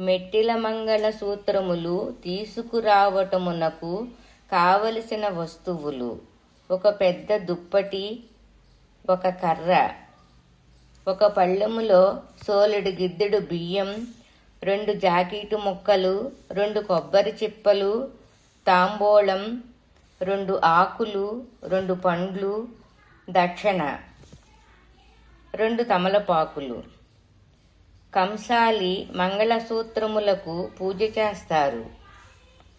మెట్టిల మంగళ సూత్రములు తీసుకురావటమునకు కావలసిన వస్తువులు: ఒక పెద్ద దుప్పటి, ఒక కర్ర, ఒక పళ్ళెములో సోలెడు గిద్దెడు బియ్యం, 2 జాకెటు ముక్కలు, 2 కొబ్బరి చిప్పలు, తాంబూలం, 2 ఆకులు, 2 పండ్లు, దక్షిణ 2 తమలపాకులు. కంసాలి మంగళసూత్రములకు పూజ చేస్తారు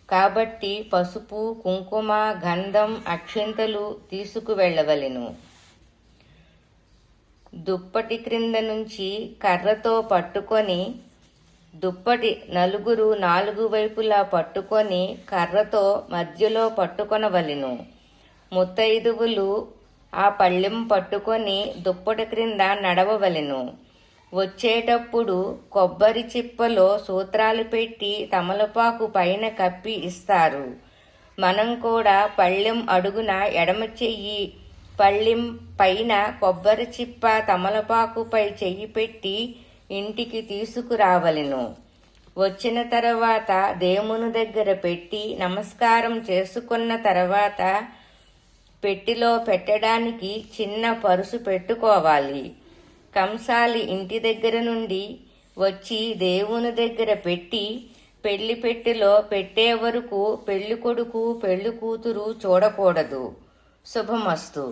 కాబట్టి పసుపు, కుంకుమ, గంధం, అక్షింతలు తీసుకువెళ్ళవలెను. దుప్పటి క్రింద నుంచి కర్రతో పట్టుకొని దుప్పటి నలుగురు 4 వైపులా పట్టుకొని కర్రతో మధ్యలో పట్టుకొనవలెను. ముత్తైదువులు ఆ పళ్ళెం పట్టుకొని దుప్పటి క్రింద నడవవలెను. వచ్చేటప్పుడు కొబ్బరి చిప్పలో సూత్రాలు పెట్టి తమలపాకు పైన కప్పి ఇస్తారు. మనం కూడా పళ్ళెం అడుగున ఎడమ చెయ్యి పళ్ళెం పైన కొబ్బరి చిప్ప తమలపాకుపై చెయ్యి పెట్టి ఇంటికి తీసుకురావలెను. వచ్చిన తర్వాత దేవుని దగ్గర పెట్టి నమస్కారం చేసుకున్న తర్వాత పెట్టిలో పెట్టడానికి చిన్న పరుసు పెట్టుకోవాలి. కంసాలి ఇంటి దగ్గర నుండి వచ్చి దేవుని దగ్గర పెట్టి పెళ్లి పెట్టెలో పెట్టే వరకు పెళ్లి కొడుకు పెళ్లి కూతురు చూడకూడదు. శుభమస్తు.